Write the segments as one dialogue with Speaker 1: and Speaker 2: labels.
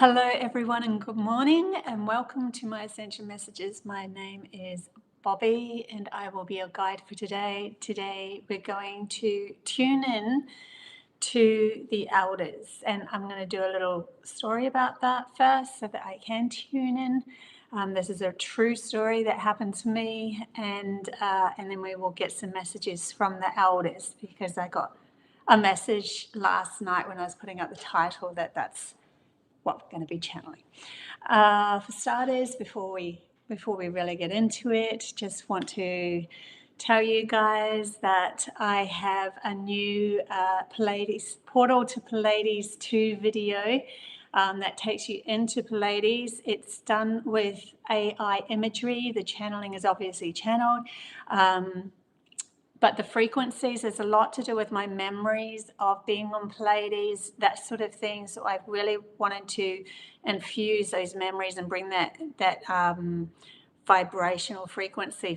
Speaker 1: Hello, everyone, and good morning, and welcome to my Ascension Messages. My name is Bobby, and I will be your guide for today. Today, we're going to tune in to the elders, and I'm going to do a little story about that first so that I can tune in. This is a true story that happened to me, and then we will get some messages from the elders, because I got a message last night when I was putting up the title that's what we're going to be channeling. For starters, before we really get into it, just want to tell you guys that I have a new Pleiades portal to Pleiades 2 video that takes you into Pleiades. It's done with AI imagery. The channeling is obviously channeled. But the frequencies, there's a lot to do with my memories of being on Pleiades, that sort of thing. So I've really wanted to infuse those memories and bring that vibrational frequency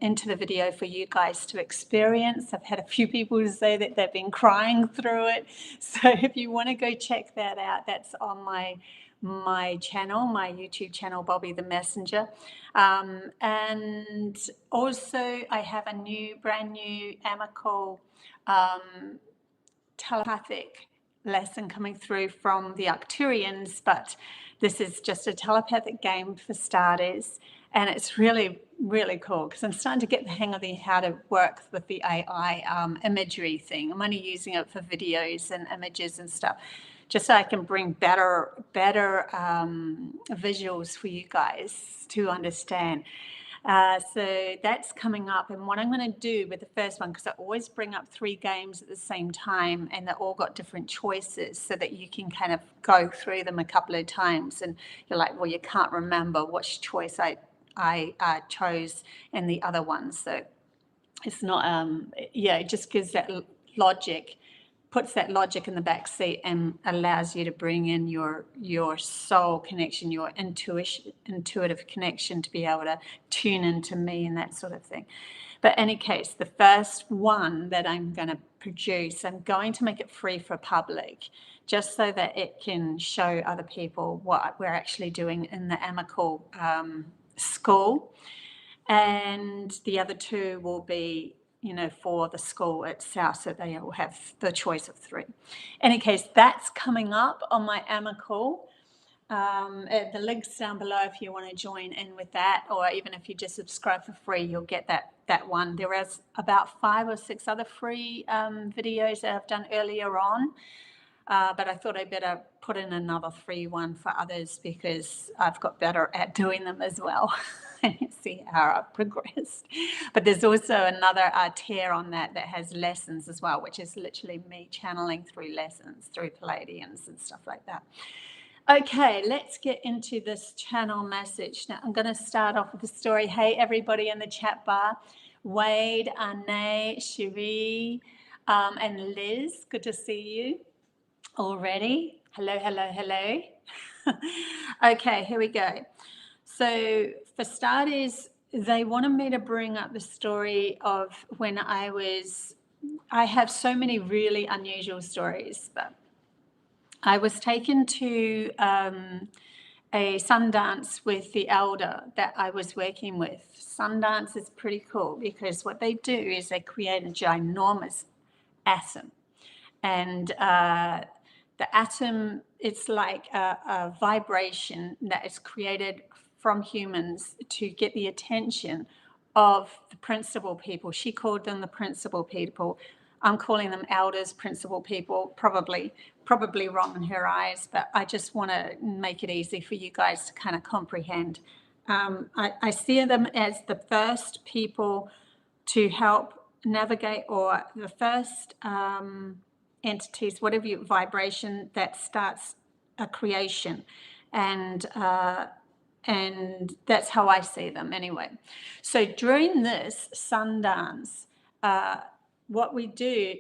Speaker 1: into the video for you guys to experience. I've had a few people say that they've been crying through it. So if you want to go check that out, that's on my channel, my YouTube channel, Bobby the Messenger. And also I have a brand new amicable telepathic lesson coming through from the Arcturians, but this is just a telepathic game for starters, and it's really, really cool because I'm starting to get the hang of how to work with the AI imagery thing. I'm only using it for videos and images and stuff, just so I can bring better visuals for you guys to understand. So that's coming up, and what I'm going to do with the first one, because I always bring up 3 games at the same time, and they're all got different choices, so that you can kind of go through them a couple of times, and you're like, well, you can't remember which choice I chose in the other one. So it's not, it just gives that logic, puts that logic in the back seat and allows you to bring in your soul connection, your intuitive connection, to be able to tune into me and that sort of thing. But in any case, the first one that I'm going to produce, I'm going to make it free for public, just so that it can show other people what we're actually doing in the amicable school. And the other 2 will be, for the school itself, so they will have the choice of 3. In any case, that's coming up on my amicable. The link's down below if you want to join in with that, or even if you just subscribe for free, you'll get that one. There is about 5 or 6 other free videos that I've done earlier on, but I thought I'd better put in another free one for others, because I've got better at doing them as well. See how I've progressed. But there's also another tier on that has lessons as well, which is literally me channeling through lessons, through Pleiadians and stuff like that. Okay, let's get into this channel message. Now, I'm going to start off with the story. Hey, everybody in the chat bar. Wade, Anne, Cherie, and Liz, good to see you already. Hello, hello, hello. Okay, here we go. So for starters, they wanted me to bring up the story of when I have so many really unusual stories, but I was taken to a Sundance with the elder that I was working with. Sundance is pretty cool, because what they do is they create a ginormous atom. And the atom, it's like a vibration that is created from humans to get the attention of the principal people. She called them the principal people. I'm calling them elders, principal people, probably wrong in her eyes, but I just want to make it easy for you guys to kind of comprehend. I see them as the first people to help navigate, or the first entities, whatever your vibration that starts a creation, and that's how I see them anyway. So during this Sundance, what we did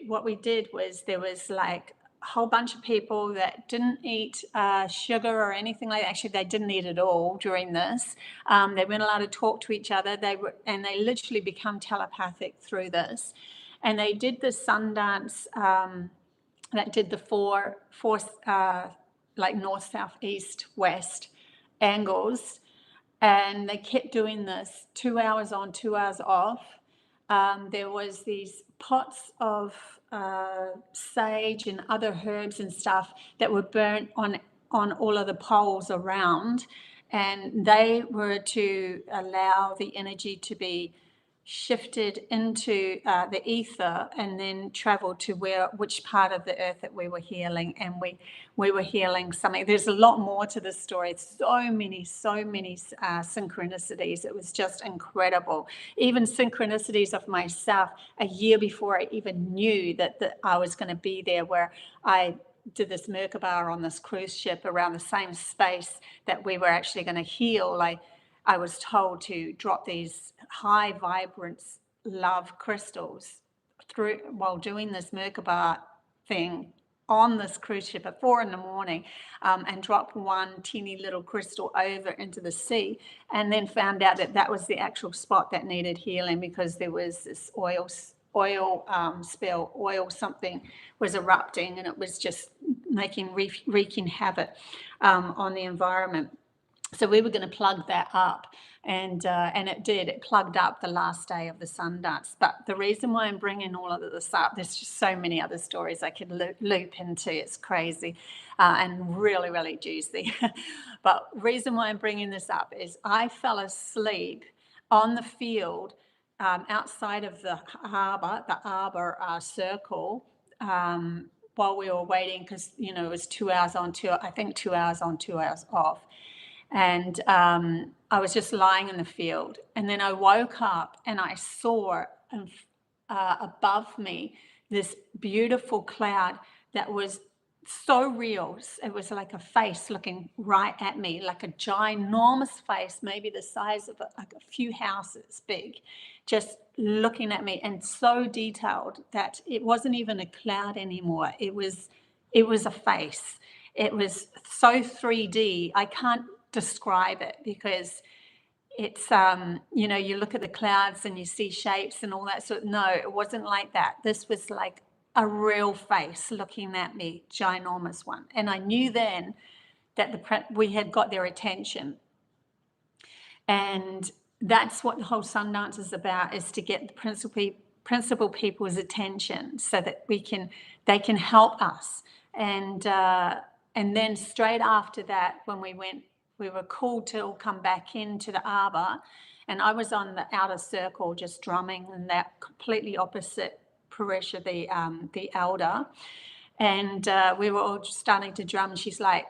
Speaker 1: was, there was like a whole bunch of people that didn't eat sugar or anything like that. Actually, they didn't eat at all during this. They weren't allowed to talk to each other. They literally become telepathic through this. And they did the Sundance that did the four like north, south, east, west angles. And they kept doing this 2 hours on, 2 hours off. There was these pots of sage and other herbs and stuff that were burnt on all of the poles around, and they were to allow the energy to be shifted into the ether and then travel to which part of the earth that we were healing. And we were healing something. There's a lot more to this story. So many synchronicities. It was just incredible. Even synchronicities of myself a year before I even knew that I was going to be there, where I did this Merkaba on this cruise ship around the same space that we were actually going to heal. I was told to drop these high vibrance love crystals through while doing this Merkaba thing on this cruise ship at 4 a.m, and drop one teeny little crystal over into the sea, and then found out that was the actual spot that needed healing, because there was this oil spill, oil something was erupting, and it was just wreaking havoc on the environment. So we were going to plug that up, and it did. It plugged up the last day of the sun dance. But the reason why I'm bringing all of this up, there's just so many other stories I could loop into. It's crazy and really, really juicy. But the reason why I'm bringing this up is I fell asleep on the field outside of the harbour circle, while we were waiting, because it was 2 hours on, 2 hours on, 2 hours off. And I was just lying in the field, and then I woke up and I saw above me this beautiful cloud that was so real. It was like a face looking right at me, like a ginormous face, maybe the size of a few houses big, just looking at me, and so detailed that it wasn't even a cloud anymore. It was a face. It was so 3D. I can't describe it, because it's you look at the clouds and you see shapes and all that sort. No, it wasn't like that. This was like a real face looking at me, ginormous one. And I knew then that we had got their attention, and that's what the whole sun dance is about, is to get the principal people's attention, so that they can help us. And then straight after that, when we were called to all come back into the arbor, and I was on the outer circle just drumming, and that completely opposite Parisha, the elder, and we were all just starting to drum, and she's like,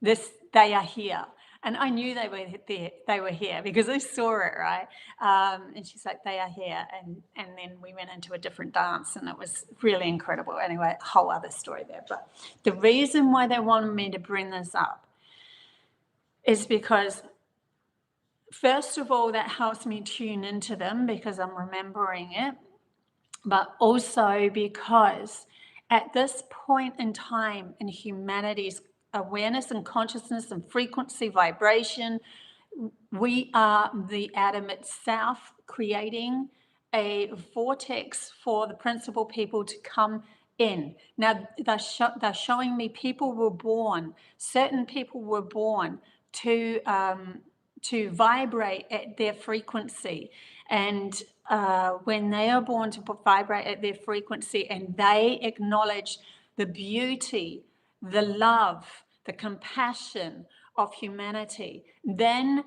Speaker 1: they are here. And I knew they were here because I saw it, right? And she's like, they are here. And then we went into a different dance, and it was really incredible. Anyway, a whole other story there. But the reason why they wanted me to bring this up is because, first of all, that helps me tune into them because I'm remembering it. But also because at this point in time in humanity's awareness and consciousness and frequency vibration, we are the atom itself, creating a vortex for the principal people to come in. Now they're showing me certain people were born to vibrate at their frequency, and when they are born to vibrate at their frequency, and they acknowledge the beauty, the love, the compassion of humanity, then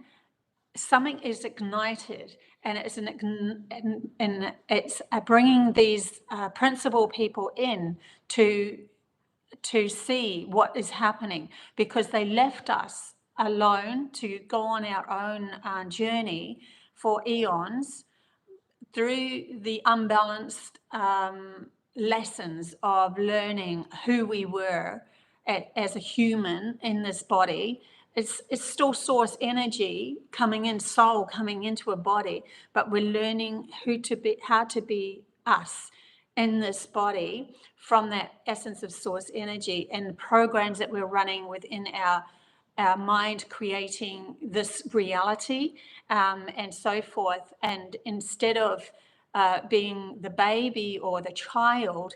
Speaker 1: something is ignited, and it's bringing these principal people in to see what is happening, because they left us alone to go on our own journey for eons through the unbalanced lessons of learning who we were as a human in this body. It's still source energy coming in, soul coming into a body, but we're learning how to be us in this body from that essence of source energy, and the programs that we're running within our mind, creating this reality, and so forth. And instead of being the baby or the child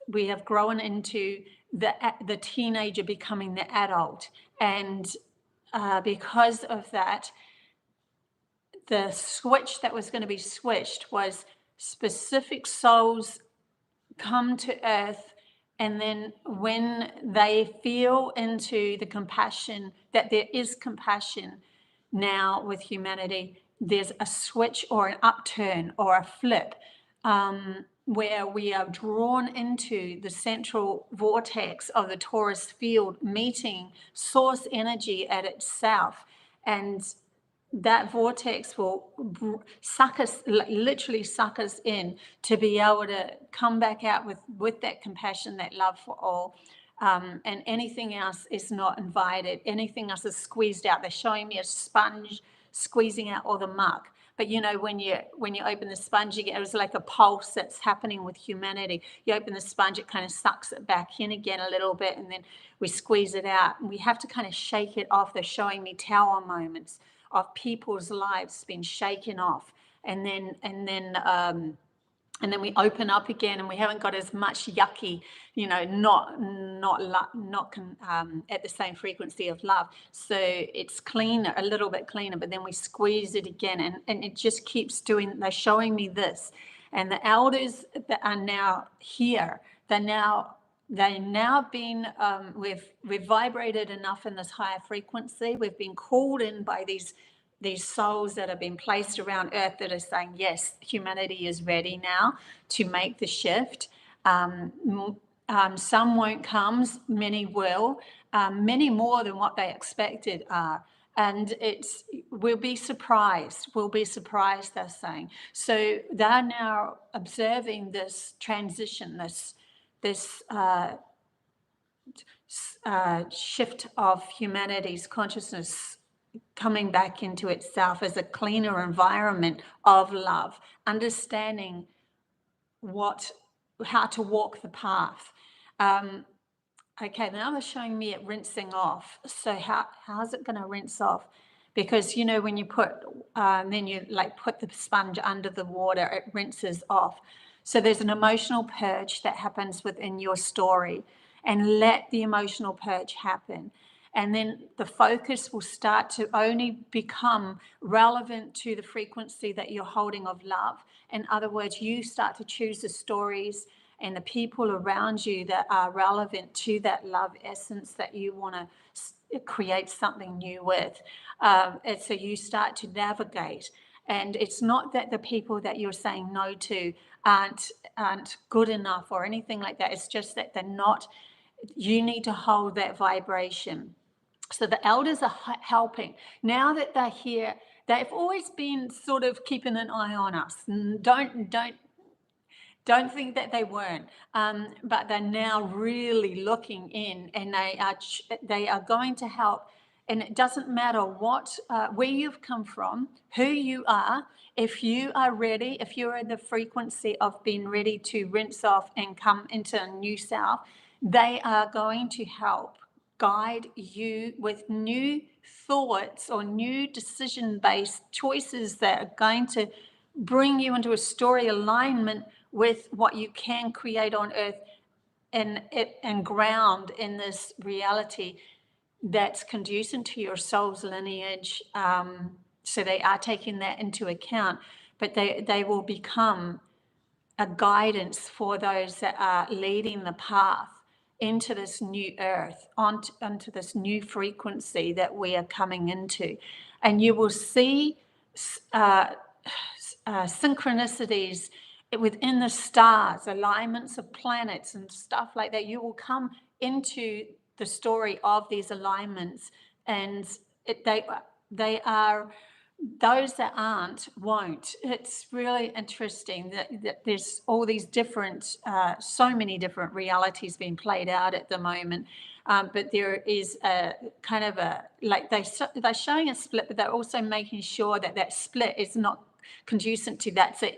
Speaker 1: we have grown into the teenager becoming the adult, and because of that, the switch that was going to be switched was specific souls come to earth, and then when they feel into the compassion, that there is compassion now with humanity, there's a switch or an upturn or a flip, where we are drawn into the central vortex of the torus field, meeting source energy at itself, and that vortex will suck us, literally suck us in, to be able to come back out with that compassion, that love for all. And anything else is not invited. Anything else is squeezed out. They're showing me a sponge squeezing out all the muck. But you know, when you open the sponge again, it was like a pulse that's happening with humanity. You open the sponge, it kind of sucks it back in again a little bit, and then we squeeze it out. And we have to kind of shake it off. They're showing me tower moments of people's lives being shaken off, and then we open up again, and we haven't got as much yucky, you know, not at the same frequency of love. So it's cleaner, a little bit cleaner, but then we squeeze it again, and it just keeps doing. They're showing me this, and the elders that are now here, they're now been, we've vibrated enough in this higher frequency. We've been called in by these souls that have been placed around earth that are saying, yes, humanity is ready now to make the shift. Some won't come, many will, many more than what they expected are. And we'll be surprised, they're saying. So they're now observing this transition, this shift of humanity's consciousness coming back into itself as a cleaner environment of love, understanding how to walk the path. Okay, now they're showing me it rinsing off. So how's it going to rinse off? Because, you know, when you put the sponge under the water, it rinses off. So there's an emotional purge that happens within your story, and let the emotional purge happen. And then the focus will start to only become relevant to the frequency that you're holding of love. In other words, you start to choose the stories and the people around you that are relevant to that love essence that you want to create something new with. And so you start to navigate. And it's not that the people that you're saying no to aren't good enough or anything like that. It's just that they're not. You need to hold that vibration. So the elders are helping. Now that they're here, they've always been sort of keeping an eye on us. Don't think that they weren't, but they're now really looking in, and they are going to help. And it doesn't matter where you've come from, who you are. If you are ready, if you're in the frequency of being ready to rinse off and come into a new self, they are going to help guide you with new thoughts or new decision-based choices that are going to bring you into a story alignment with what you can create on earth, and ground in this reality that's conducive to your soul's lineage. So they are taking that into account, but they will become a guidance for those that are leading the path into this new earth, onto this new frequency that we are coming into. And you will see synchronicities within the stars, alignments of planets and stuff like that. You will come into the story of these alignments, and they are. Those that won't. It's really interesting that there's all these different, so many different realities being played out at the moment. But there is a kind of they're showing a split, but they're also making sure that split is not conducive to that. So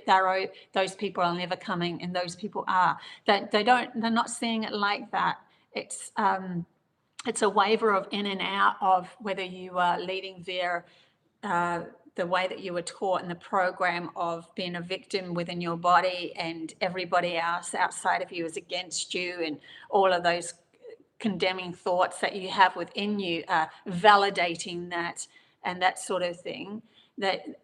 Speaker 1: those people are never coming, and those people are. They're not seeing it like that. It's a waiver of in and out of whether you are leading their the way that you were taught in the program of being a victim within your body and everybody else outside of you is against you, and all of those condemning thoughts that you have within you are validating that and that sort of thing.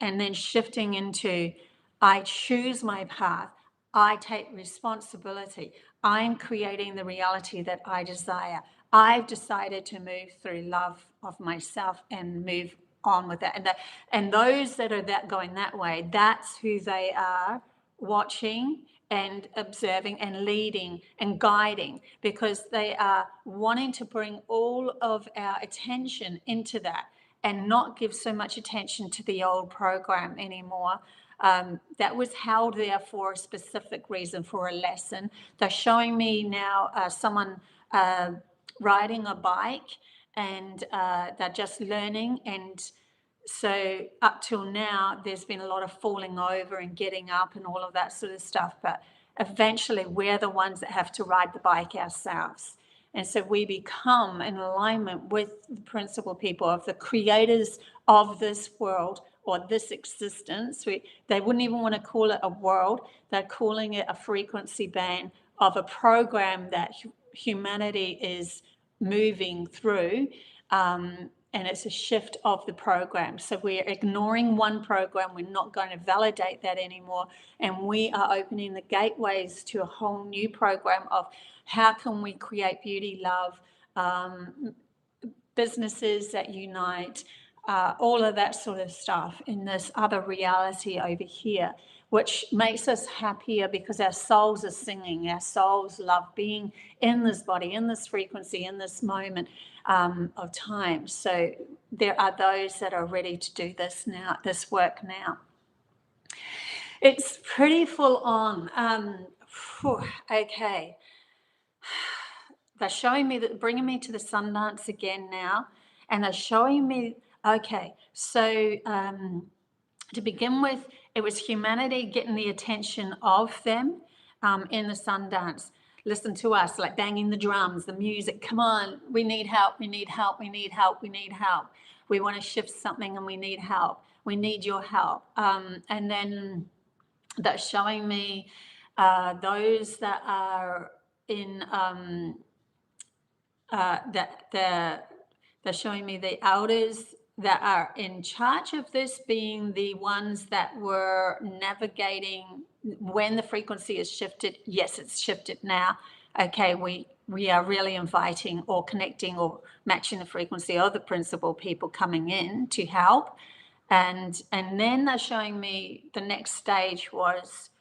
Speaker 1: And then shifting into, I choose my path. I take responsibility. I'm creating the reality that I desire. I've decided to move through love of myself and move on with that. And those that are going that way, that's who they are watching and observing and leading and guiding, because they are wanting to bring all of our attention into that and not give so much attention to the old program anymore. That was held there for a specific reason, for a lesson. They're showing me now someone riding a bike, and they're just learning. And so up till now, there's been a lot of falling over and getting up and all of that sort of stuff. But eventually, we're the ones that have to ride the bike ourselves. And so we become in alignment with the principal people of the creators of this world or this existence. They wouldn't even want to call it a world. They're calling it a frequency band of a program that humanity is moving through. And it's a shift of the program. So we're ignoring one program. We're not going to validate that anymore. And we are opening the gateways to a whole new program of how can we create beauty, love, businesses that unite, all of that sort of stuff in this other reality over here, which makes us happier because our souls are singing. Our souls love being in this body, in this frequency, in this moment of time. So there are those that are ready to do this now, this work now. It's pretty full on. Okay. They're showing me that, bringing me to the sun dance again now, and they're showing me, okay, so to begin with, it was humanity getting the attention of them in the sun dance. Listen to us, like banging the drums, the music. Come on, we need help, we need help, we need help, we need help. We want to shift something and we need help. We need your help. And then that's showing me those that are in, they're showing me the elders that are in charge of this being the ones that were navigating when the frequency is shifted. Yes, it's shifted now. Okay, we are really inviting or connecting or matching the frequency of the principal people coming in to help. And then they're showing me the next stage was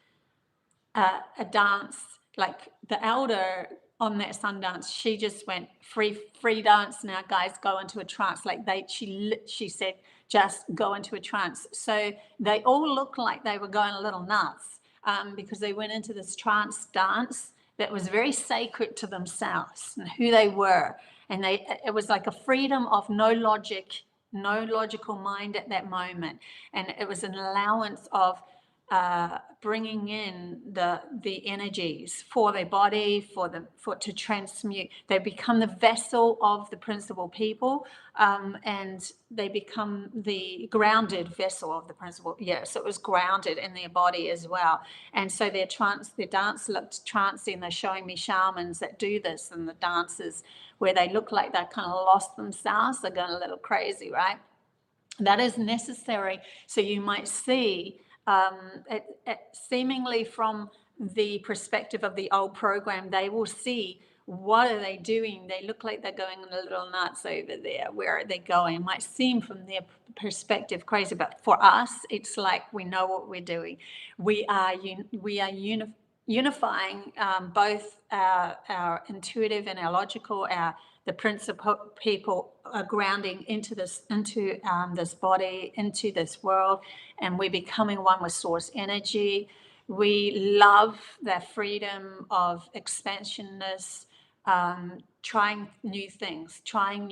Speaker 1: a dance, like the elder on that sun dance, she just went free dance now, guys, go into a trance. Like she said, just go into a trance. So they all looked like they were going a little nuts because they went into this trance dance that was very sacred to themselves and who they were. And it was like a freedom of no logical mind at that moment. And it was an allowance of bringing in the energies for their body, to transmute. They become the vessel of the principal people, and they become the grounded vessel of the principal. Yeah, so it was grounded in their body as well. And so their dance looked trancey, and they're showing me shamans that do this, and the dances where they look like they're kind of lost themselves. They're going a little crazy, right? That is necessary. So you might see seemingly from the perspective of the old program, they will see, what are they doing? They look like they're going a little nuts over there. Where are they going? It might seem from their perspective crazy, but for us, it's like we know what we're doing. We are unifying both our intuitive and our logical, the principal people are grounding into this body, into this world, and we're becoming one with source energy. We love the freedom of expansionness, trying new things, trying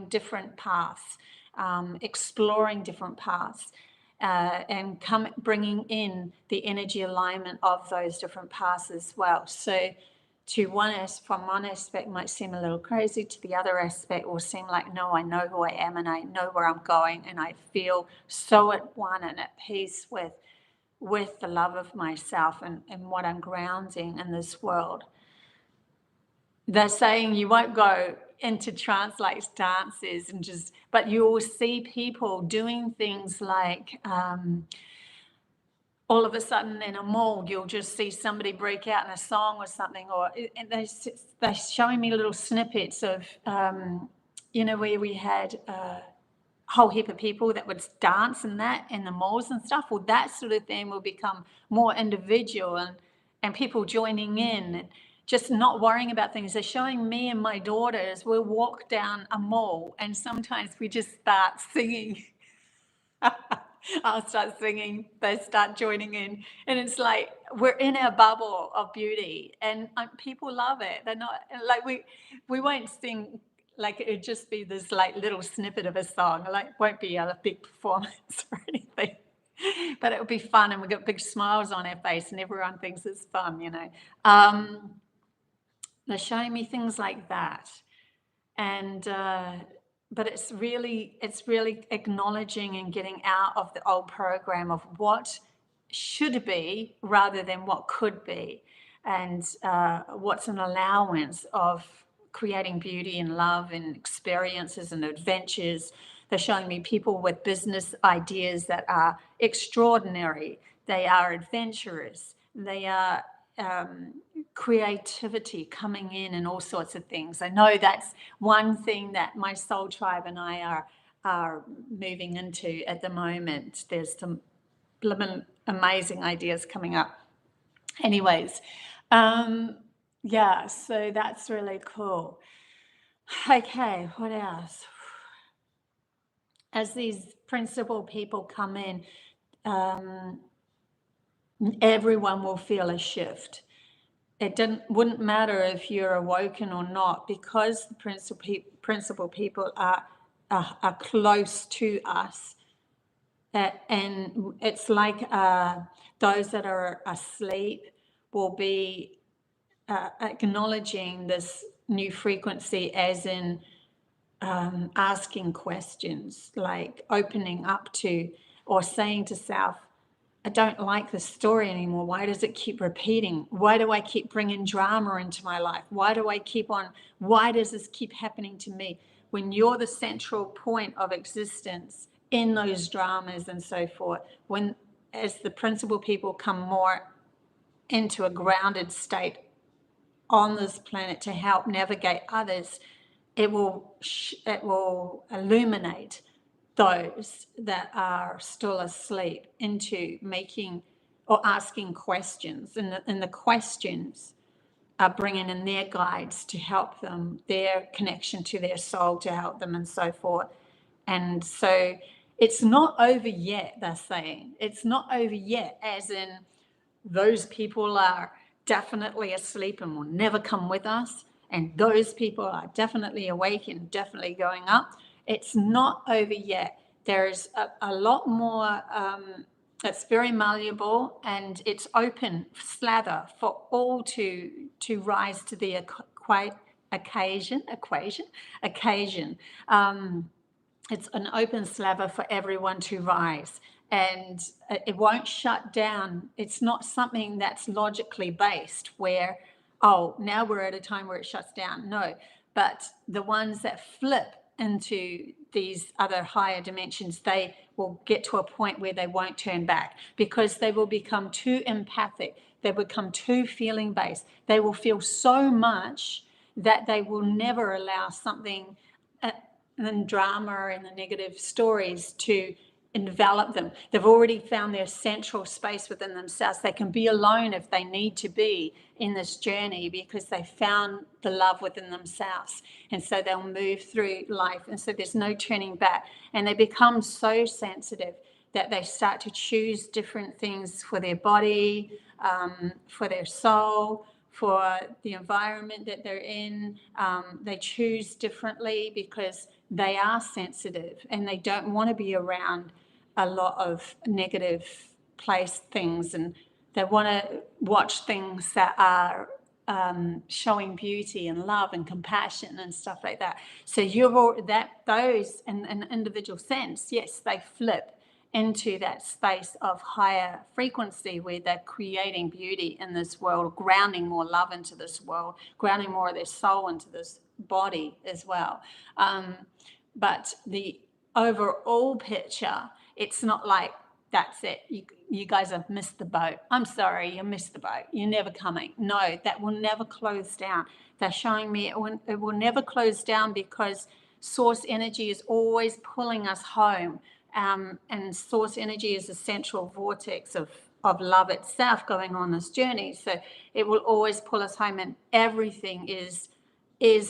Speaker 1: different paths, exploring different paths, and bringing in the energy alignment of those different paths as well. So to from one aspect might seem a little crazy, to the other aspect will seem like, no, I know who I am and I know where I'm going, and I feel so at one and at peace with the love of myself and what I'm grounding in this world. They're saying you won't go into trance like dances but you will see people doing things like, all of a sudden in a mall, you'll just see somebody break out in a song or something, and they're showing me little snippets of, where we had a whole heap of people that would dance and that in the malls and stuff. Well, that sort of thing will become more individual and people joining in and just not worrying about things. They're showing me and my daughters, we'll walk down a mall and sometimes we just start singing. I'll start singing, they start joining in, and it's like we're in our bubble of beauty, and people love it. They're not like we won't sing like it would just be this like little snippet of a song, like won't be a big performance or anything, but it'll be fun, and we've got big smiles on our face, and everyone thinks it's fun, They're showing me things like that, and but it's really acknowledging and getting out of the old program of what should be rather than what could be, and what's an allowance of creating beauty and love and experiences and adventures. They're showing me people with business ideas that are extraordinary. They are adventurous. They are creativity coming in and all sorts of things. I know that's one thing that my soul tribe and I are moving into at the moment. There's some amazing ideas coming up. Anyways, yeah, so that's really cool. Okay, what else? As these principal people come in, everyone will feel a shift. It wouldn't matter if you're awoken or not, because the principal people are close to us, and it's like those that are asleep will be acknowledging this new frequency, as in asking questions, like opening up to, or saying to self, I don't like this story anymore. Why does it keep repeating? Why do I keep bringing drama into my life? Why does this keep happening to me? When you're the central point of existence in those dramas and so forth, as the principal people come more into a grounded state on this planet to help navigate others, it will illuminate those that are still asleep into making or asking questions, and the questions are bringing in their guides to help them, their connection to their soul to help them and so forth. And so it's not over yet, they're saying. It's not over yet, as in those people are definitely asleep and will never come with us, and those people are definitely awake and definitely going up. It's not over yet. There's a lot more. It's very malleable, and it's open slather for all to rise to the occasion. It's an open slather for everyone to rise, and it won't shut down. It's not something that's logically based where, oh, now we're at a time where it shuts down. No, but the ones that flip into these other higher dimensions, they will get to a point where they won't turn back, because they will become too empathic. They become too feeling based. They will feel so much that they will never allow something and drama and the negative stories to envelop them. They've already found their central space within themselves. They can be alone if they need to be in this journey, because they found the love within themselves, and so they'll move through life, and so there's no turning back. And they become so sensitive that they start to choose different things for their body, for their soul, for the environment that they're in. They choose differently because they are sensitive, and they don't want to be around a lot of negative place things, and they want to watch things that are showing beauty and love and compassion and stuff like that. So you're all those in an individual sense, yes, they flip into that space of higher frequency where they're creating beauty in this world, grounding more love into this world, grounding more of their soul into this body as well. But the overall picture, it's not like that's it. You guys have missed the boat. I'm sorry, you missed the boat. You're never coming. No, that will never close down. They're showing me it will never close down because source energy is always pulling us home. And source energy is the central vortex of love itself going on this journey. So it will always pull us home, and everything is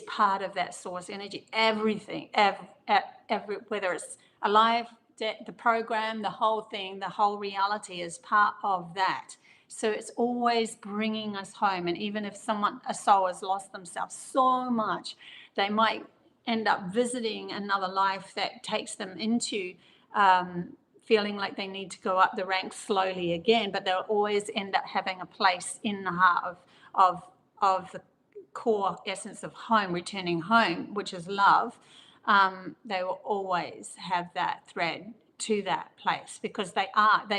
Speaker 1: part of that source energy. Everything, every whether it's alive, the program, the whole thing, the whole reality is part of that. So it's always bringing us home. And even if a soul has lost themselves so much, they might end up visiting another life that takes them into feeling like they need to go up the ranks slowly again, but they'll always end up having a place in the heart of the core essence of home, returning home, which is love. They will always have that thread to that place because they're not.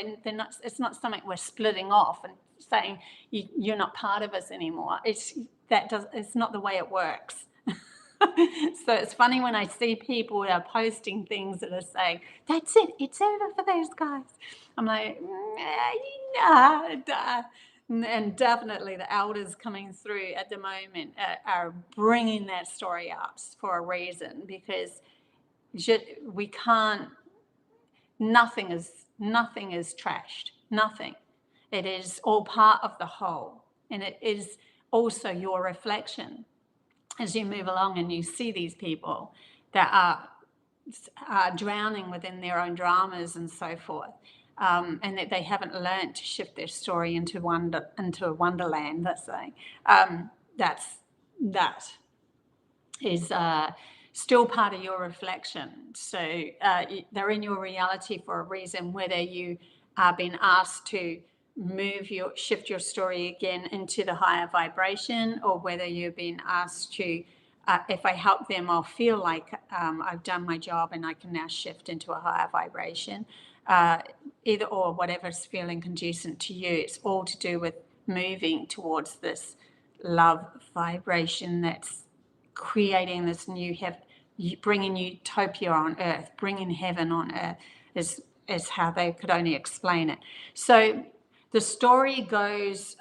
Speaker 1: It's not something we're splitting off and saying you're not part of us anymore. It's not the way it works. So it's funny when I see people that are posting things that are saying, that's it, it's over for those guys. I'm like, nah. And definitely the elders coming through at the moment are bringing that story up for a reason, because we can't, nothing is trashed, nothing. It is all part of the whole, and it is also your reflection as you move along and you see these people that are drowning within their own dramas and so forth, and that they haven't learned to shift their story into a wonderland, let's say. That is still part of your reflection. So they're in your reality for a reason, whether you are being asked to shift your story again into the higher vibration, or whether you're being asked to, if I help them, I'll feel like I've done my job and I can now shift into a higher vibration. Either or, whatever's feeling conducive to you. It's all to do with moving towards this love vibration that's creating this new heaven, bringing utopia on earth, bringing heaven on earth, is how they could only explain it. So the story goes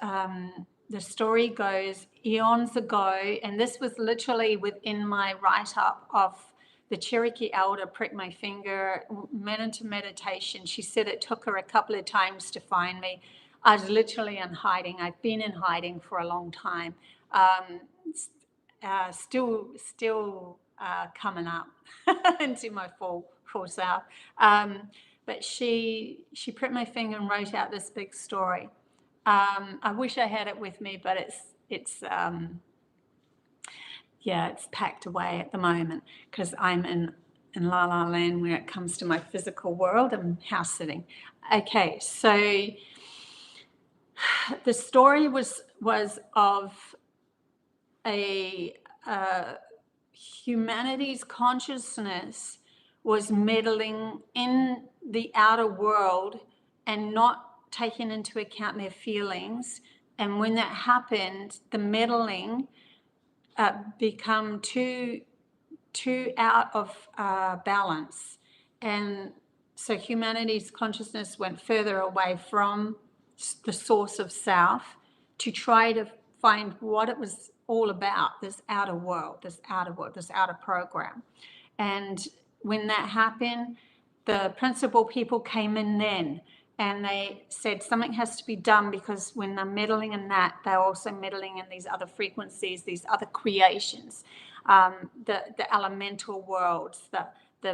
Speaker 1: eons ago, and this was literally within my write-up of the Cherokee elder pricked my finger, went into meditation. She said it took her a couple of times to find me. I was literally in hiding. I've been in hiding for a long time. Still coming up into my full self. But she pricked my finger and wrote out this big story. I wish I had it with me, but it's packed away at the moment because I'm in La La Land when it comes to my physical world. I'm house sitting. Okay, so the story was of humanity's consciousness was meddling in the outer world and not taking into account their feelings. And when that happened, the meddling become too out of balance. And so humanity's consciousness went further away from the source of self to try to find what it was all about, this outer world, this outer program. And when that happened, the principal people came in then, and they said something has to be done, because when they're meddling in that, they're also meddling in these other frequencies, these other creations, the elemental worlds, the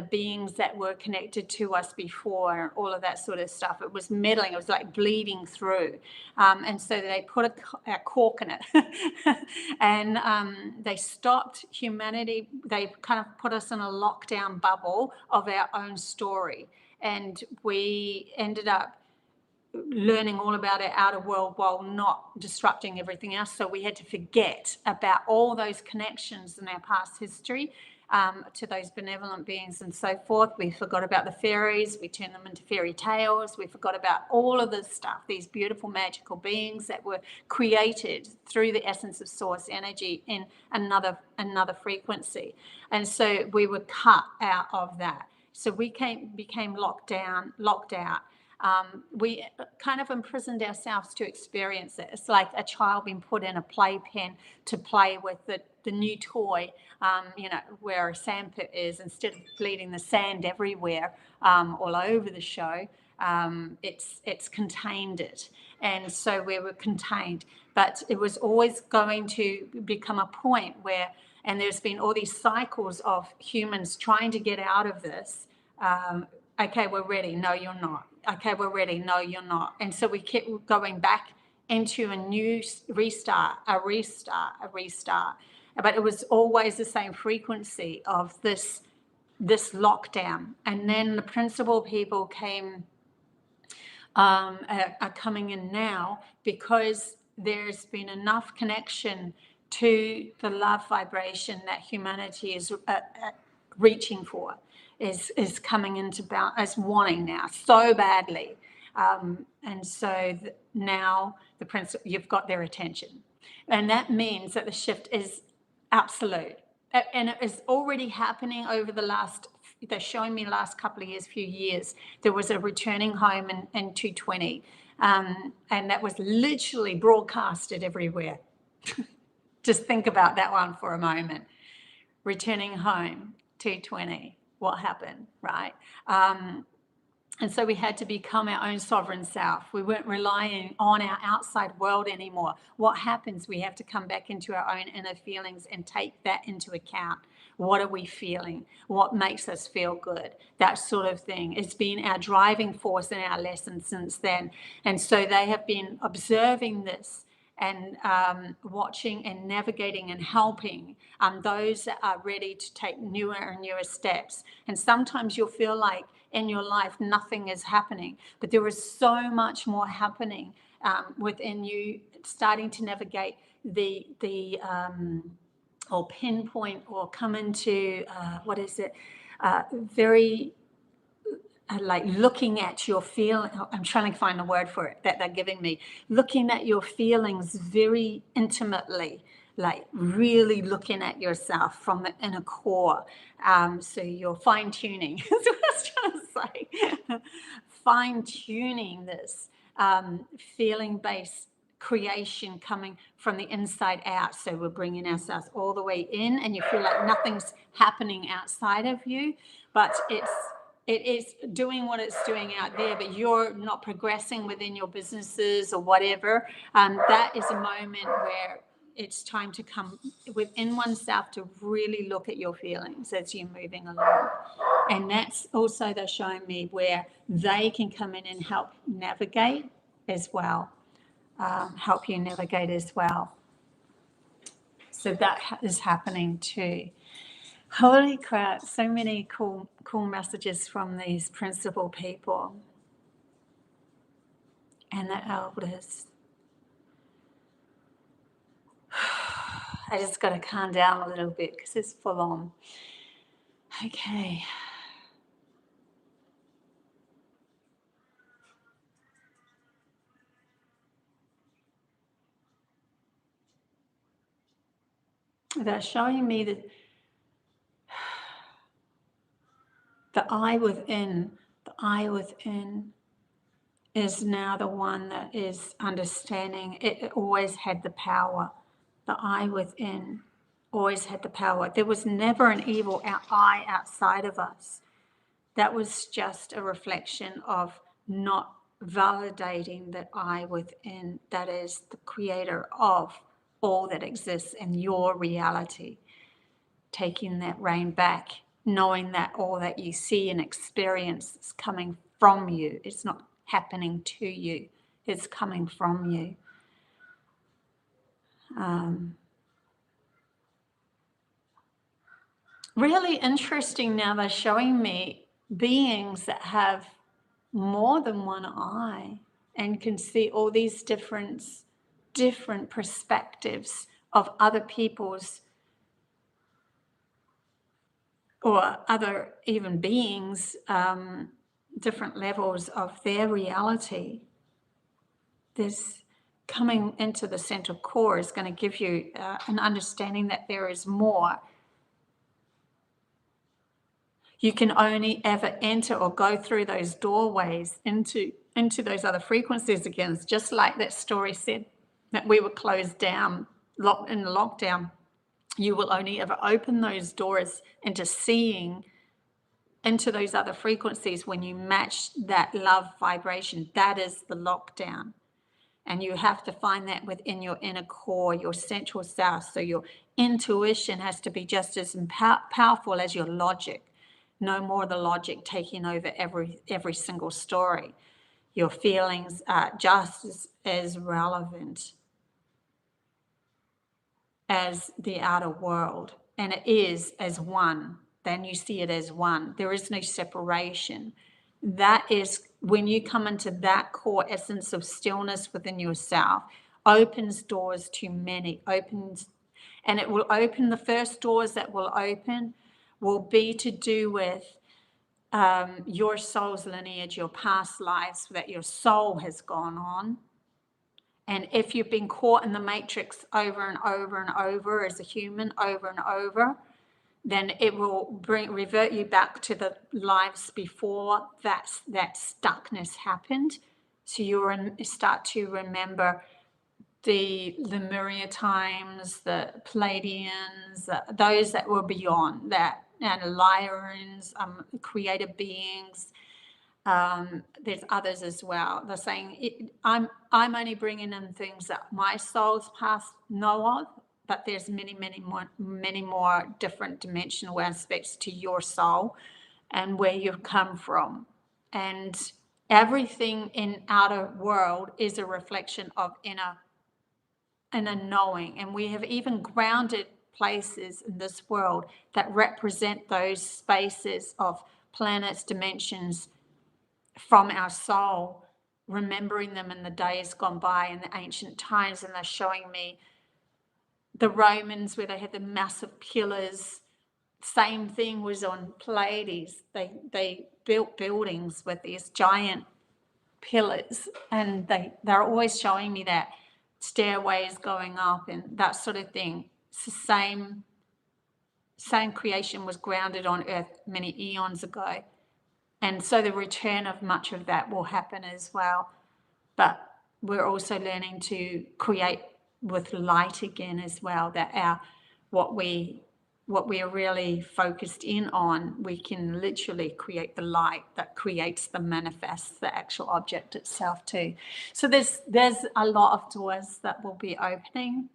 Speaker 1: beings that were connected to us before, and all of that sort of stuff. It was meddling. It was like bleeding through. And so they put a cork in it. And they stopped humanity. They kind of put us in a lockdown bubble of our own story. And we ended up learning all about our outer world while not disrupting everything else. So we had to forget about all those connections in our past history to those benevolent beings and so forth. We forgot about the fairies. We turned them into fairy tales. We forgot about all of this stuff, these beautiful magical beings that were created through the essence of source energy in another frequency. And so we were cut out of that. So we became locked out. We kind of imprisoned ourselves to experience it. It's like a child being put in a playpen to play with the new toy, where a sandpit is. Instead of bleeding the sand everywhere, all over the show, it's contained it. And so we were contained. But it was always going to become a point where, and there's been all these cycles of humans trying to get out of this. Okay, we're ready. No, you're not. Okay, we're ready. No, you're not. And so we kept going back into a new restart. But it was always the same frequency of this lockdown. And then the principal people are coming in now, because there's been enough connection to the love vibration that humanity is reaching for, is coming into is wanting now so badly. And so now the principal, you've got their attention. And that means that the shift is absolute. And it is already happening over they're showing me last couple of years, few years. There was a returning home in 220. And that was literally broadcasted everywhere. Just think about that one for a moment. Returning home, 220. What happened, right? And so we had to become our own sovereign self. We weren't relying on our outside world anymore. What happens? We have to come back into our own inner feelings and take that into account. What are we feeling? What makes us feel good? That sort of thing. It's been our driving force in our lessons since then. And so they have been observing this and watching and navigating and helping those that are ready to take newer and newer steps. And sometimes you'll feel like in your life nothing is happening, but there is so much more happening within you, starting to navigate or pinpoint or come into very like looking at your feeling. I'm trying to find a word for it that they're giving me. Looking at your feelings very intimately, like really looking at yourself from the inner core. So you're fine tuning. That's what I was trying to say. Fine tuning this feeling based creation coming from the inside out. So we're bringing ourselves all the way in, and you feel like nothing's happening outside of you, but it is doing what it's doing out there, but you're not progressing within your businesses or whatever. That is a moment where it's time to come within oneself to really look at your feelings as you're moving along. And that's also, they're showing me where they can come in and help navigate as well. Help you navigate as well. So that is happening too. Holy crap, so many cool messages from these principal people and the elders. I just got to calm down a little bit because it's full on. Okay. They're showing me that the I within is now the one that is understanding. It always had the power. The I within always had the power. There was never an evil I outside of us. That was just a reflection of not validating that I within, that is the creator of all that exists in your reality. Taking that reign back, knowing that all that you see and experience is coming from you. It's not happening to you. It's coming from you. Really interesting now, they're showing me beings that have more than one eye. and can see all these different perspectives of other people's or other even beings, different levels of their reality. This coming into the central core is going to give you an understanding that there is more. You can only ever enter or go through those doorways into those other frequencies again. It's just like that story said, that we were closed down, locked in lockdown. You will only ever open those doors into seeing into those other frequencies when you match that love vibration. That is the lockdown. And you have to find that within your inner core, your central self. So your intuition has to be just as powerful as your logic. No more the logic taking over every single story. Your feelings are just as relevant as the outer world. And it is as one. Then you see it as one. There is no separation. That is when you come into that core essence of stillness within yourself, opens doors to many, and it will open, the first doors that will open will be to do with your soul's lineage, your past lives that your soul has gone on. And if you've been caught in the matrix over and over and over as a human, over and over, then it will revert you back to the lives before that stuckness happened. So you start to remember the Lemurian times, the Pleiadians, those that were beyond that, and Lyrians, creative beings. There's others as well. They're saying I'm only bringing in things that my soul's past know of, but there's many more different dimensional aspects to your soul and where you've come from. And everything in outer world is a reflection of inner knowing. And we have even grounded places in this world that represent those spaces of planets, dimensions from our soul, remembering them in the days gone by in the ancient times. And they're showing me the Romans where they had the massive pillars. Same thing was on Pleiades. They built buildings with these giant pillars, and they're always showing me that stairways going up and that sort of thing. It's the same creation was grounded on Earth many eons ago. And so the return of much of that will happen as well. But we're also learning to create with light again as well, that what we are really focused in on, we can literally create the light that creates the manifest, the actual object itself too. So there's a lot of doors that will be opening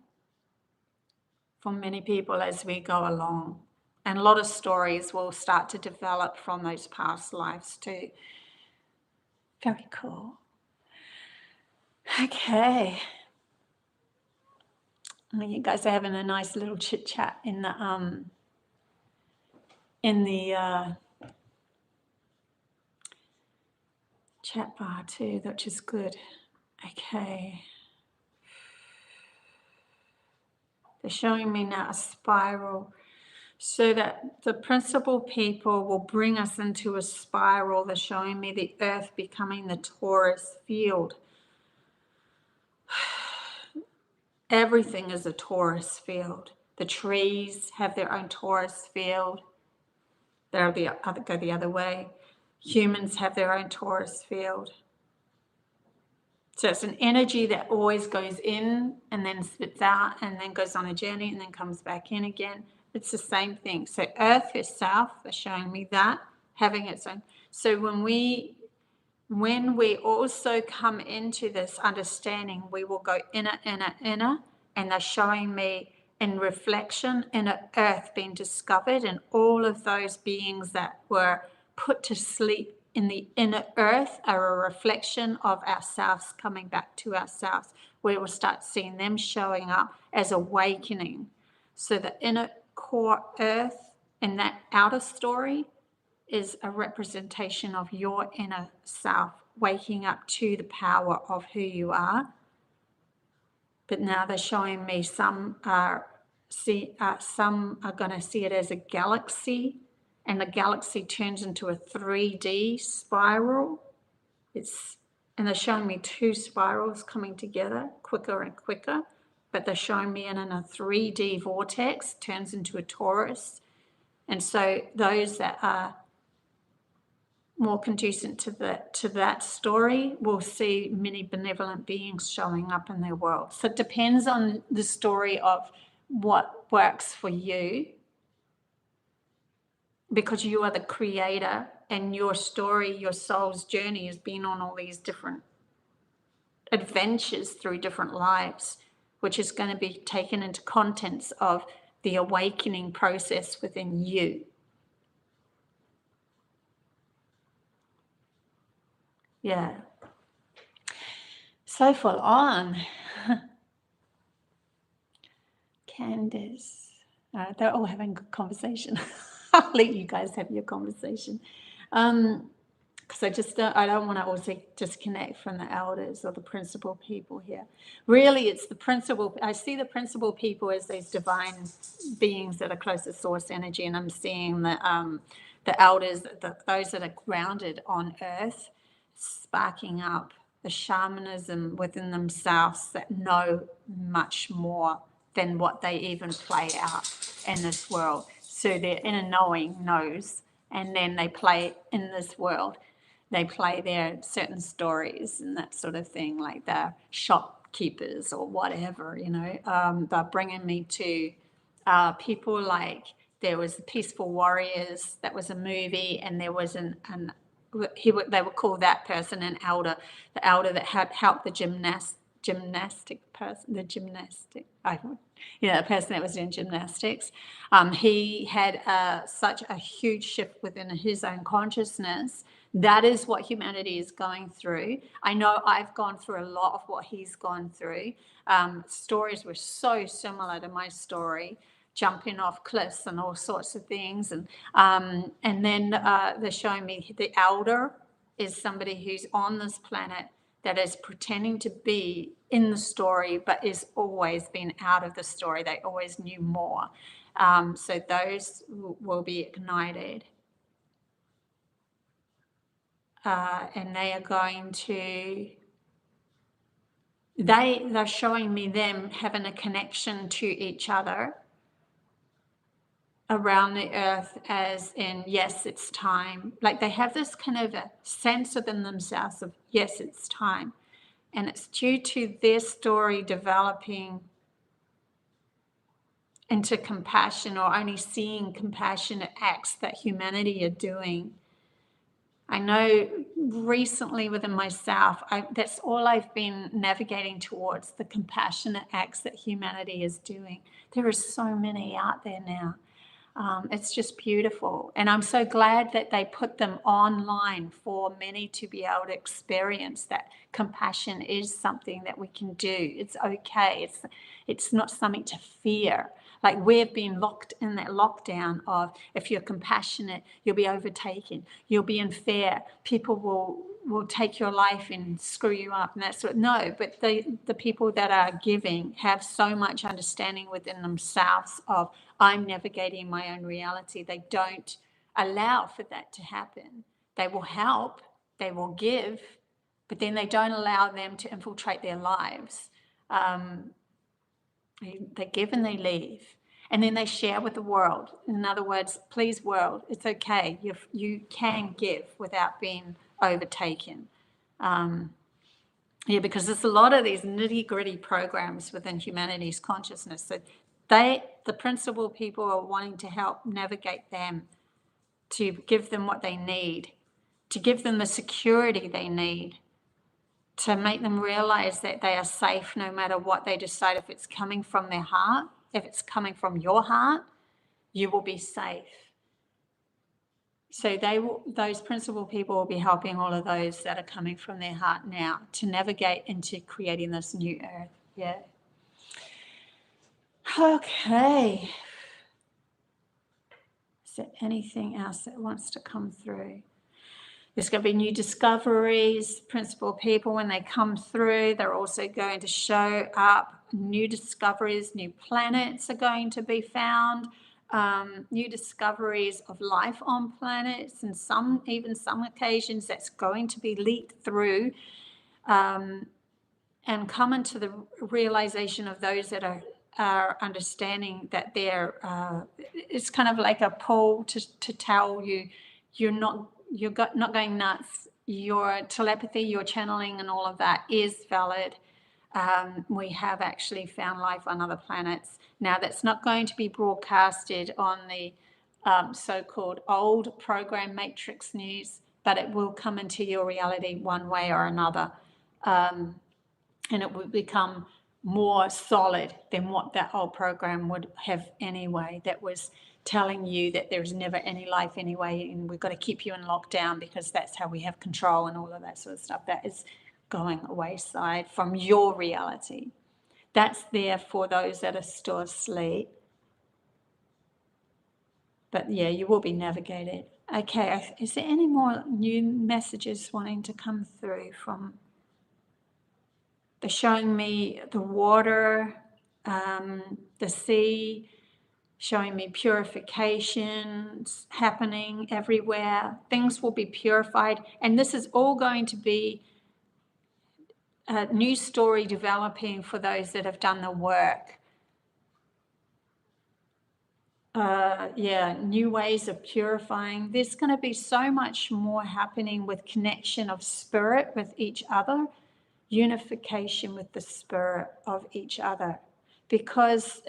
Speaker 1: for many people as we go along. And a lot of stories will start to develop from those past lives too. Very cool. Okay. You guys are having a nice little chit chat in the chat bar too, which is good. Okay. They're showing me now a spiral, so that the principal people will bring us into a spiral. They're showing me the earth becoming the torus field. Everything is a torus field. The trees have their own torus field. Go the other way. Humans have their own torus field. So it's an energy that always goes in and then spits out and then goes on a journey and then comes back in again. It's the same thing. So Earth itself, they're showing me that, having its own. So when we also come into this understanding, we will go inner, and they're showing me in reflection, inner Earth being discovered, and all of those beings that were put to sleep in the inner Earth are a reflection of ourselves coming back to ourselves. We will start seeing them showing up as awakening. So the inner core Earth in that outer story is a representation of your inner self waking up to the power of who you are. But now they're showing me some are going to see it as a galaxy, and the galaxy turns into a 3D spiral. And they're showing me two spirals coming together quicker and quicker, but they're showing me in a 3D vortex, turns into a torus. And so those that are more conducive to that story will see many benevolent beings showing up in their world. So it depends on the story of what works for you, because you are the creator, and your story, your soul's journey has been on all these different adventures through different lives, which is going to be taken into contents of the awakening process within you. Yeah. So full on. Candace. They're all having good conversation. I'll let you guys have your conversation. Because I don't want to also disconnect from the elders or the principal people here. Really, it's the principal. I see the principal people as these divine beings that are close to source energy, and I'm seeing the elders, those that are grounded on earth, sparking up the shamanism within themselves that know much more than what they even play out in this world. So their inner knowing knows, and then they play in this world. They play their certain stories and that sort of thing, like they're shopkeepers or whatever, They're bringing me to people like, there was Peaceful Warriors, that was a movie, and there was they would call that person an elder, the elder that had helped the gymnastic person, the person that was doing gymnastics. He had such a huge shift within his own consciousness. That is what humanity is going through. I know I've gone through a lot of what he's gone through. Stories were so similar to my story, jumping off cliffs and all sorts of things. And then they're showing me the elder is somebody who's on this planet that is pretending to be in the story, but is always been out of the story. They always knew more. So those will be ignited. And they are going to, they're showing me them having a connection to each other around the earth, as in, yes, it's time. Like they have this kind of a sense within themselves of, yes, it's time. And it's due to their story developing into compassion, or only seeing compassionate acts that humanity are doing. I know recently within myself, that's all I've been navigating towards, the compassionate acts that humanity is doing. There are so many out there now. It's just beautiful. And I'm so glad that they put them online for many to be able to experience that compassion is something that we can do. It's okay. It's not something to fear. Like we've been locked in that lockdown of, if you're compassionate, you'll be overtaken, you'll be unfair, people will take your life and screw you up and that sort. No, but the people that are giving have so much understanding within themselves of, I'm navigating my own reality. They don't allow for that to happen. They will help, they will give, but then they don't allow them to infiltrate their lives. They give and they leave. And then they share with the world. In other words, please world, it's okay. You can give without being overtaken. Because there's a lot of these nitty-gritty programs within humanity's consciousness. So the principal people are wanting to help navigate them, to give them what they need, to give them the security they need, to make them realize that they are safe no matter what they decide. If it's coming from their heart, if it's coming from your heart, you will be safe. So those principal people will be helping all of those that are coming from their heart now to navigate into creating this new earth. Yeah. Okay. Is there anything else that wants to come through? There's going to be new discoveries. Principal people, when they come through, they're also going to show up. New discoveries, new planets are going to be found. New discoveries of life on planets, and some occasions that's going to be leaked through, and come into the realization of those that are understanding that they're. It's kind of like a pull to tell you you're not going nuts. Your telepathy, your channeling, and all of that is valid. We have actually found life on other planets. Now, that's not going to be broadcasted on the so-called old program Matrix News, but it will come into your reality one way or another. And it will become more solid than what that old program would have anyway, that was telling you that there's never any life anyway, and we've got to keep you in lockdown because that's how we have control and all of that sort of stuff. That is going wayside from your reality. That's there for those that are still asleep. But yeah, you will be navigated. Okay, is there any more new messages wanting to come through from... They're showing me the water, the sea, showing me purifications happening everywhere. Things will be purified. And this is all going to be a new story developing for those that have done the work. New ways of purifying. There's going to be so much more happening with connection of spirit with each other, unification with the spirit of each other, because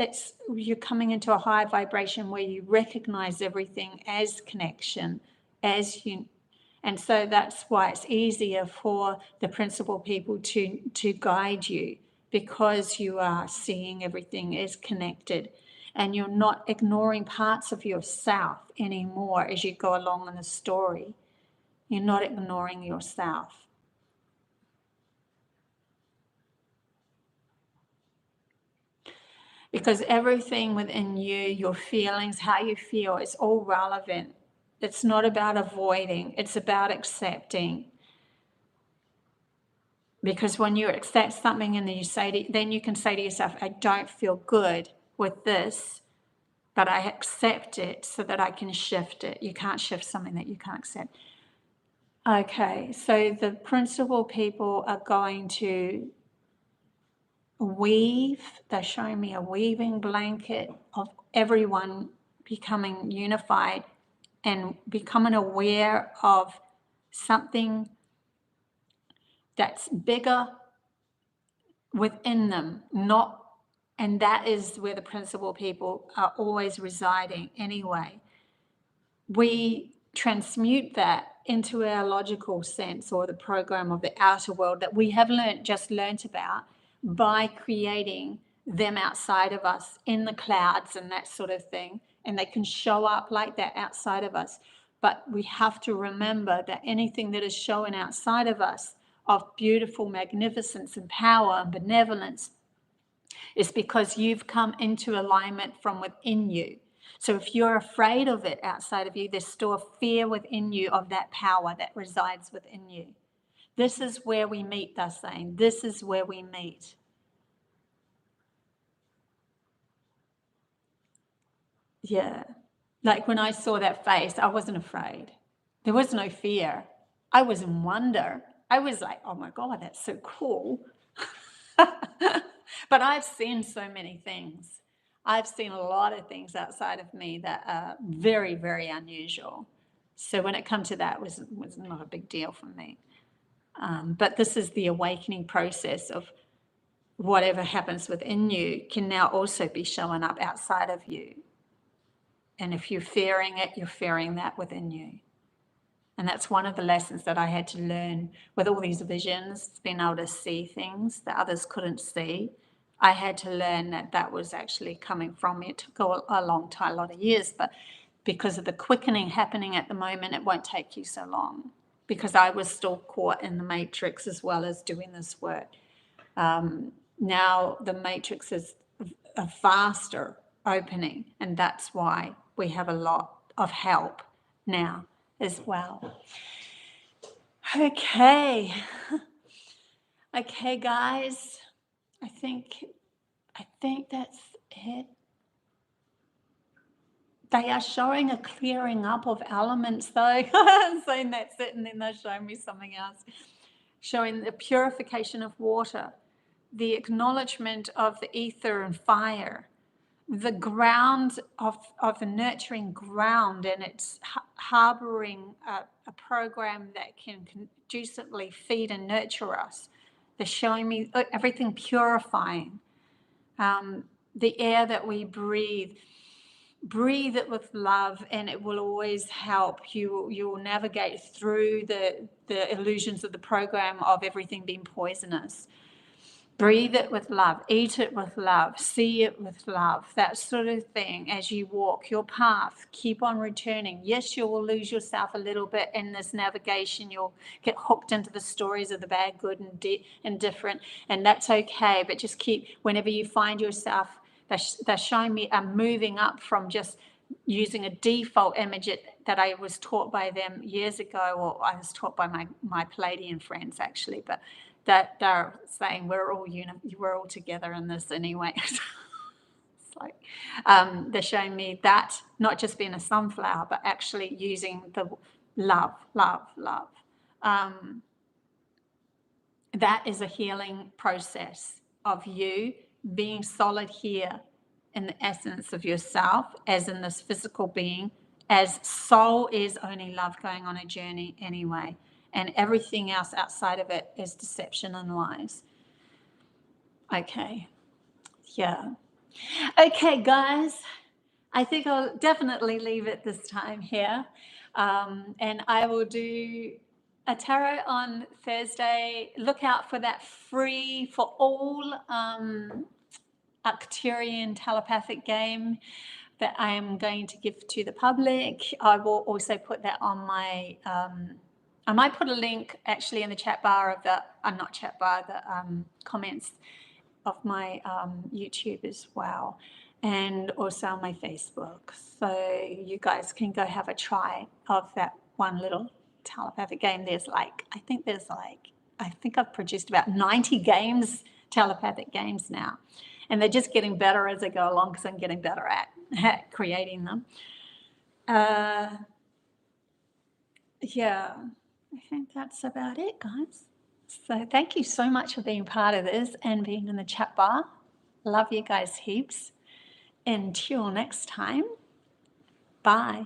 Speaker 1: you're coming into a high vibration where you recognize everything as connection, and so that's why it's easier for the principal people to guide you, because you are seeing everything as connected, and you're not ignoring parts of yourself anymore as you go along in the story. You're not ignoring yourself. Because everything within you, your feelings, how you feel, it's all relevant. It's not about avoiding, it's about accepting. Because when you accept something and then you can say to yourself, I don't feel good with this, but I accept it so that I can shift it. You can't shift something that you can't accept. Okay, so the principal people are going to weave. They're showing me a weaving blanket of everyone becoming unified and becoming aware of something that's bigger within them, and that is where the principal people are always residing anyway. We transmute that into our logical sense, or the program of the outer world that we have learnt about, by creating them outside of us in the clouds and that sort of thing. And they can show up like that outside of us. But we have to remember that anything that is showing outside of us of beautiful magnificence and power and benevolence is because you've come into alignment from within you. So if you're afraid of it outside of you, there's still a fear within you of that power that resides within you. This is where we meet, they're saying. This is where we meet. Yeah. Like when I saw that face, I wasn't afraid. There was no fear. I was in wonder. I was like, oh my God, that's so cool. But I've seen so many things. I've seen a lot of things outside of me that are very, very unusual. So when it comes to that, it was not a big deal for me. But this is the awakening process of whatever happens within you can now also be showing up outside of you. And if you're fearing it, you're fearing that within you. And that's one of the lessons that I had to learn with all these visions, being able to see things that others couldn't see. I had to learn that that was actually coming from me. It took a long time, a lot of years, but because of the quickening happening at the moment, it won't take you so long, because I was still caught in the matrix as well as doing this work. Now the matrix is a faster opening, and that's why we have a lot of help now as well. Okay. Okay, guys. I think that's it. They are showing a clearing up of elements, though. I'm saying that's it, and then they're showing me something else, showing the purification of water, the acknowledgement of the ether and fire, the ground of the nurturing ground, and it's harboring a program that can conducively feed and nurture us. They're showing me everything purifying. The air that we breathe it with love, and it will always help you. You will navigate through the illusions of the program of everything being poisonous. Breathe it with love, eat it with love, see it with love, that sort of thing. As you walk your path, keep on returning. Yes, you will lose yourself a little bit in this navigation. You'll get hooked into the stories of the bad, good, and different, and that's okay. But just keep, whenever you find yourself, they're showing me I'm moving up from just using a default image that I was taught by them years ago, or I was taught by my Pleiadian friends, actually, but that they're saying we're all together in this anyway. It's like they're showing me that not just being a sunflower, but actually using the love. That is a healing process of you being solid here in the essence of yourself, as in this physical being, as soul is only love going on a journey anyway. And everything else outside of it is deception and lies. Okay. Yeah. Okay, guys. I think I'll definitely leave it this time here. And I will do a tarot on Thursday. Look out for that free for all Arcturian telepathic game that I am going to give to the public. I will also put that on my I might put a link actually in the chat bar of the comments of my YouTube as well, and also on my Facebook. So you guys can go have a try of that one little telepathic game. I think I've produced about 90 games, telepathic games now. And they're just getting better as I go along, because I'm getting better at creating them. Yeah, I think that's about it, guys. So thank you so much for being part of this and being in the chat bar. Love you guys heaps. Until next time, bye.